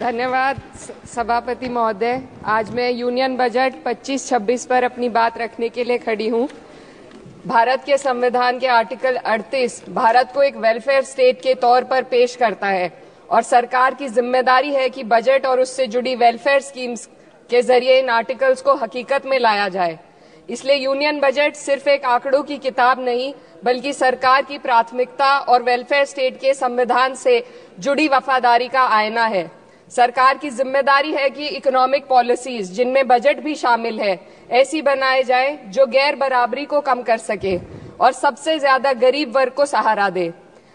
धन्यवाद सभापति महोदय। आज मैं यूनियन बजट 25-26 पर अपनी बात रखने के लिए खड़ी हूँ। भारत के संविधान के आर्टिकल 38 भारत को एक वेलफेयर स्टेट के तौर पर पेश करता है और सरकार की जिम्मेदारी है कि बजट और उससे जुड़ी वेलफेयर स्कीम्स के जरिए इन आर्टिकल्स को हकीकत में लाया जाए। इसलिए यूनियन बजट सिर्फ एक आंकड़ों की किताब नहीं, बल्कि सरकार की प्राथमिकता और वेलफेयर स्टेट के संविधान से जुड़ी वफादारी का आईना है। सरकार की जिम्मेदारी है कि इकोनॉमिक पॉलिसीज, जिनमें बजट भी शामिल है, ऐसी बनाए जाए जो गैर बराबरी को कम कर सके और सबसे ज्यादा गरीब वर्ग को सहारा दे।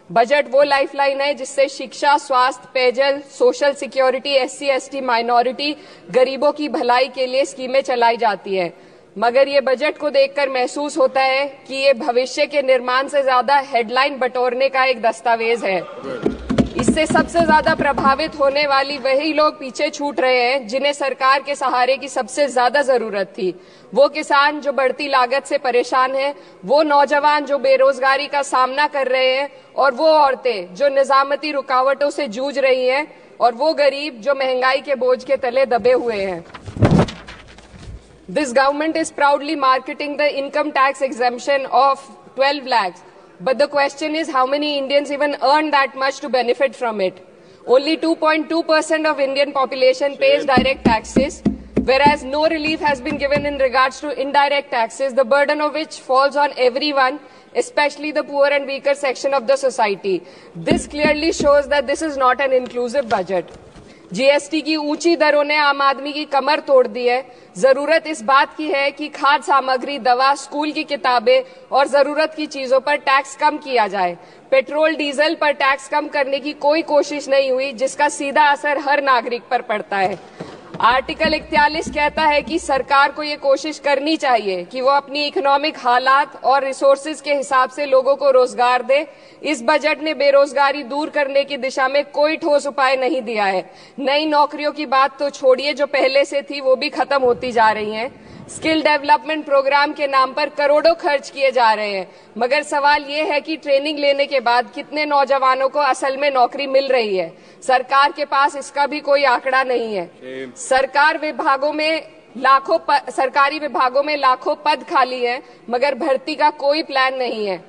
बजट वो लाइफलाइन है जिससे शिक्षा, स्वास्थ्य, पेयजल, सोशल सिक्योरिटी, SC/ST माइनॉरिटी, गरीबों की भलाई के लिए स्कीमें चलाई जाती है। मगर ये बजट को देखकर महसूस होता है कि ये भविष्य के निर्माण से ज्यादा हेडलाइन बटोरने का एक दस्तावेज है। इससे सबसे ज्यादा प्रभावित होने वाली वही लोग पीछे छूट रहे हैं जिन्हें सरकार के सहारे की सबसे ज्यादा जरूरत थी। वो किसान जो बढ़ती लागत से परेशान हैं, वो नौजवान जो बेरोजगारी का सामना कर रहे हैं, और वो औरतें जो निजामती रुकावटों से जूझ रही हैं, और वो गरीब जो महंगाई के बोझ के तले दबे हुए हैं। This government is proudly marketing the income tax exemption of 12 lakhs. But the question is, how many Indians even earn that much to benefit from it? Only 2.2% of Indian population pays direct taxes, whereas no relief has been given in regards to indirect taxes, the burden of which falls on everyone, especially the poor and weaker section of the society. This clearly shows that this is not an inclusive budget. GST की ऊंची दरों ने आम आदमी की कमर तोड़ दी है। जरूरत इस बात की है कि खाद्य सामग्री, दवा, स्कूल की किताबें और जरूरत की चीजों पर टैक्स कम किया जाए। पेट्रोल, डीजल पर टैक्स कम करने की कोई कोशिश नहीं हुई, जिसका सीधा असर हर नागरिक पर पड़ता है। आर्टिकल 41 कहता है कि सरकार को ये कोशिश करनी चाहिए कि वो अपनी इकोनॉमिक हालात और रिसोर्सेज के हिसाब से लोगों को रोजगार दे। इस बजट ने बेरोजगारी दूर करने की दिशा में कोई ठोस उपाय नहीं दिया है। नई नौकरियों की बात तो छोड़िए, जो पहले से थी वो भी खत्म होती जा रही हैं। स्किल डेवलपमेंट प्रोग्राम के नाम पर करोड़ों खर्च किए जा रहे हैं, मगर सवाल ये है कि ट्रेनिंग लेने के बाद कितने नौजवानों को असल में नौकरी मिल रही है। सरकार के पास इसका भी कोई आंकड़ा नहीं है। सरकारी विभागों में लाखों पद खाली हैं, मगर भर्ती का कोई प्लान नहीं है।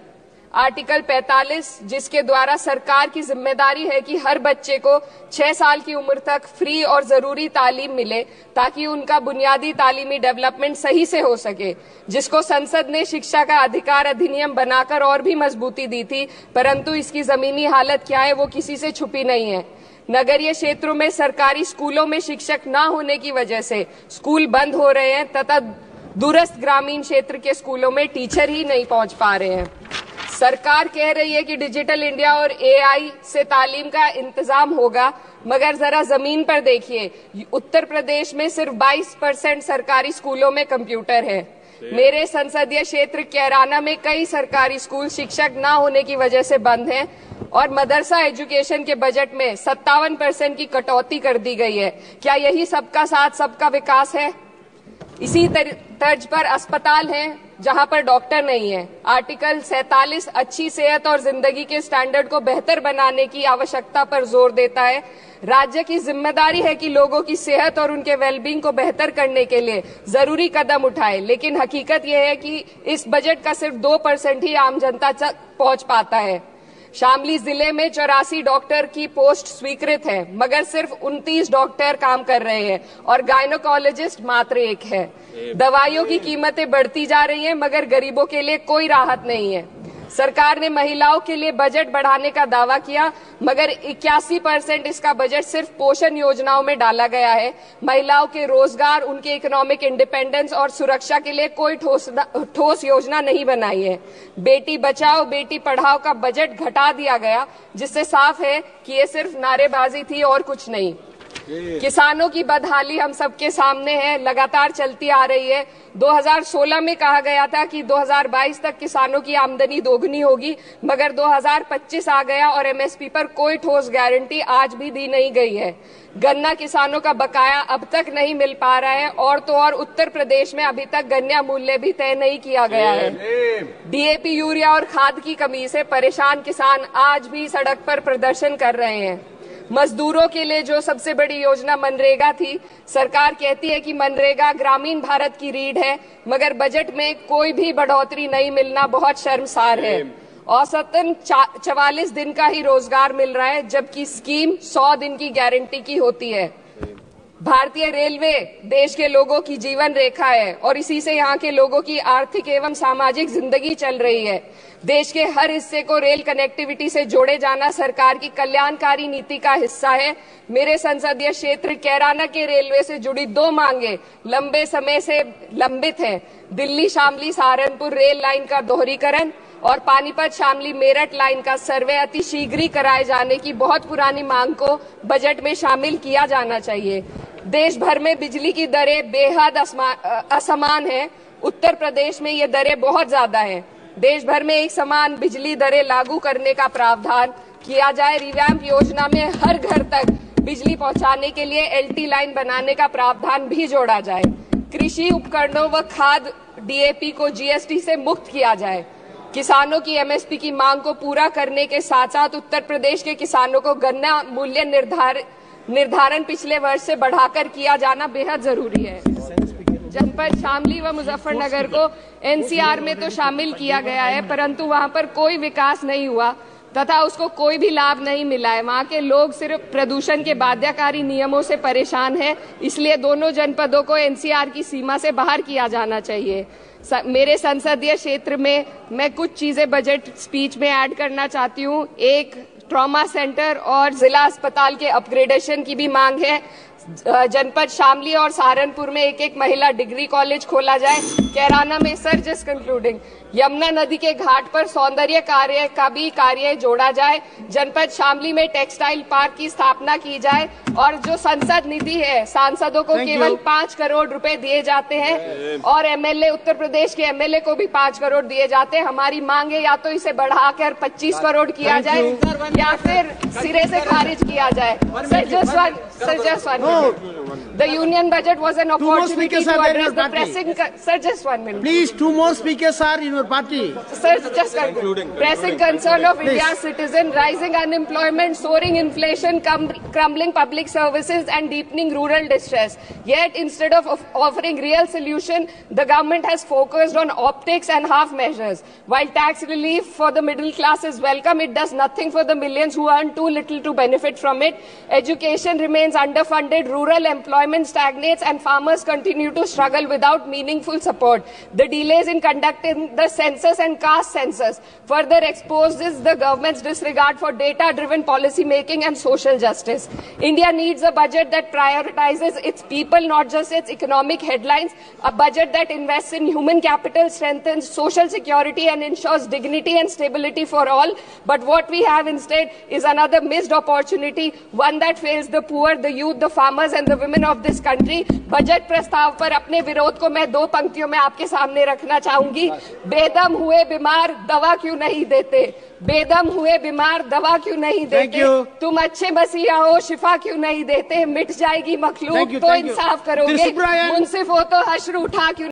आर्टिकल 45, जिसके द्वारा सरकार की जिम्मेदारी है कि हर बच्चे को 6 साल की उम्र तक फ्री और जरूरी तालीम मिले ताकि उनका बुनियादी तालीमी डेवलपमेंट सही से हो सके, जिसको संसद ने शिक्षा का अधिकार अधिनियम बनाकर और भी मजबूती दी थी, परंतु इसकी जमीनी हालत क्या है वो किसी से छुपी नहीं है। नगरीय क्षेत्रों में सरकारी स्कूलों में शिक्षक न होने की वजह से स्कूल बंद हो रहे हैं तथा दूरस्थ ग्रामीण क्षेत्र के स्कूलों में टीचर ही नहीं पहुंच पा रहे हैं। सरकार कह रही है कि डिजिटल इंडिया और AI से तालीम का इंतजाम होगा, मगर जरा जमीन पर देखिए, उत्तर प्रदेश में सिर्फ 22% सरकारी स्कूलों में कंप्यूटर है। मेरे संसदीय क्षेत्र कैराना में कई सरकारी स्कूल शिक्षक न होने की वजह से बंद हैं और मदरसा एजुकेशन के बजट में 57% की कटौती कर दी गई है। क्या यही सबका साथ सबका विकास है? इसी तर्ज पर अस्पताल हैं जहां पर डॉक्टर नहीं है। आर्टिकल 47 अच्छी सेहत और जिंदगी के स्टैंडर्ड को बेहतर बनाने की आवश्यकता पर जोर देता है। राज्य की जिम्मेदारी है कि लोगों की सेहत और उनके वेलबींग को बेहतर करने के लिए जरूरी कदम उठाए, लेकिन हकीकत यह है कि इस बजट का सिर्फ 2% ही आम जनता तक पहुंच पाता है। शामली जिले में 84 डॉक्टर की पोस्ट स्वीकृत है, मगर सिर्फ 29 डॉक्टर काम कर रहे हैं और गायनोकोलॉजिस्ट मात्र 1 है। दवाइयों की कीमतें बढ़ती जा रही हैं, मगर गरीबों के लिए कोई राहत नहीं है। सरकार ने महिलाओं के लिए बजट बढ़ाने का दावा किया, मगर 81% इसका बजट सिर्फ पोषण योजनाओं में डाला गया है। महिलाओं के रोजगार, उनके इकोनॉमिक इंडिपेंडेंस और सुरक्षा के लिए कोई ठोस योजना नहीं बनाई है। बेटी बचाओ बेटी पढ़ाओ का बजट घटा दिया गया, जिससे साफ है कि ये सिर्फ नारेबाजी थी और कुछ नहीं। किसानों की बदहाली हम सबके सामने है, लगातार चलती आ रही है। 2016 में कहा गया था कि 2022 तक किसानों की आमदनी दोगुनी होगी, मगर 2025 आ गया और MSP पर कोई ठोस गारंटी आज भी दी नहीं गई है। गन्ना किसानों का बकाया अब तक नहीं मिल पा रहा है, और तो और उत्तर प्रदेश में अभी तक गन्ना मूल्य भी तय नहीं किया गया है। DAP, यूरिया और खाद की कमी से परेशान किसान आज भी सड़क पर प्रदर्शन कर रहे हैं। मजदूरों के लिए जो सबसे बड़ी योजना मनरेगा थी, सरकार कहती है कि मनरेगा ग्रामीण भारत की रीढ़ है, मगर बजट में कोई भी बढ़ोतरी नहीं मिलना बहुत शर्मसार है। औसतन 44 दिन का ही रोजगार मिल रहा है, जबकि स्कीम 100 दिन की गारंटी की होती है। भारतीय रेलवे देश के लोगों की जीवन रेखा है और इसी से यहाँ के लोगों की आर्थिक एवं सामाजिक जिंदगी चल रही है। देश के हर हिस्से को रेल कनेक्टिविटी से जोड़े जाना सरकार की कल्याणकारी नीति का हिस्सा है। मेरे संसदीय क्षेत्र कैराना के रेलवे से जुड़ी 2 मांगे लंबे समय से लंबित हैं। दिल्ली शामली सहारनपुर रेल लाइन का दोहरीकरण और पानीपत शामली मेरठ लाइन का सर्वे अति शीघ्र कराए जाने की बहुत पुरानी मांग को बजट में शामिल किया जाना चाहिए। देश भर में बिजली की दरें बेहद असमान हैं। उत्तर प्रदेश में ये दरें बहुत ज्यादा हैं। देश भर में एक समान बिजली दरें लागू करने का प्रावधान किया जाए। रिवैम्प योजना में हर घर तक बिजली पहुंचाने के लिए एलटी लाइन बनाने का प्रावधान भी जोड़ा जाए। कृषि उपकरणों व खाद डीएपी को जीएसटी से मुक्त किया जाए। किसानों की एमएसपी की मांग को पूरा करने के साथ साथ उत्तर प्रदेश के किसानों को गन्ना मूल्य निर्धारण पिछले वर्ष से बढ़ाकर किया जाना बेहद जरूरी है। जनपद शामली व मुजफ्फरनगर को एनसीआर में तो शामिल किया गया है, परंतु वहां पर कोई विकास नहीं हुआ तथा उसको कोई भी लाभ नहीं मिला है। वहां के लोग सिर्फ प्रदूषण के बाध्यकारी नियमों से परेशान हैं, इसलिए दोनों जनपदों को एनसीआर की सीमा से बाहर किया जाना चाहिए। मेरे संसदीय क्षेत्र में मैं कुछ चीजें बजट स्पीच में ऐड करना चाहती हूँ। एक, ट्रॉमा सेंटर और जिला अस्पताल के अपग्रेडेशन की भी मांग है। जनपद शामली और सहारनपुर में एक महिला डिग्री कॉलेज खोला जाए। कैराना में सर जस्ट कंक्लूडिंग, यमुना नदी के घाट पर सौंदर्य कार्य का भी कार्य जोड़ा जाए। जनपद शामली में टेक्सटाइल पार्क की स्थापना की जाए और जो संसद निधि है, सांसदों को केवल 5 करोड़ रुपए दिए जाते हैं और एमएलए, उत्तर प्रदेश के एमएलए को भी 5 करोड़ दिए जाते हैं। हमारी मांग है या तो इसे बढ़ाकर 25 करोड़ किया जाए या फिर सिरे से खारिज किया जाए। Sir just one The union budget was an opportunity to address the pressing. Sir, just 1 minute. Please, 2 more speakers are in your party. Sir, just concluding. Pressing concern of India's citizen, rising unemployment, soaring inflation, crumbling public services, and deepening rural distress. Yet, instead of offering real solution, the government has focused on optics and half measures. While tax relief for the middle class is welcome, it does nothing for the millions who earn too little to benefit from it. Education remains underfunded. Rural employment stagnates and farmers continue to struggle without meaningful support. The delays in conducting the census and caste census further exposes the government's disregard for data-driven policy making and social justice. India needs a budget that prioritizes its people, not just its economic headlines, a budget that invests in human capital, strengthens social security and ensures dignity and stability for all. But what we have instead is another missed opportunity, one that fails the poor, the youth, the farmers and the women of this country. Budget प्रस्ताव पर अपने विरोध को मैं 2 पंक्तियों में आपके सामने रखना चाहूंगी। बेदम हुए बीमार दवा क्यों नहीं देते? बेदम हुए बीमार दवा क्यों नहीं देते? तुम अच्छे मसीहा हो, शिफा क्यों नहीं देते? मिट जाएगी मखलूक तो इंसाफ करोगे, मुंसिफ हो तो हश्र उठा क्यों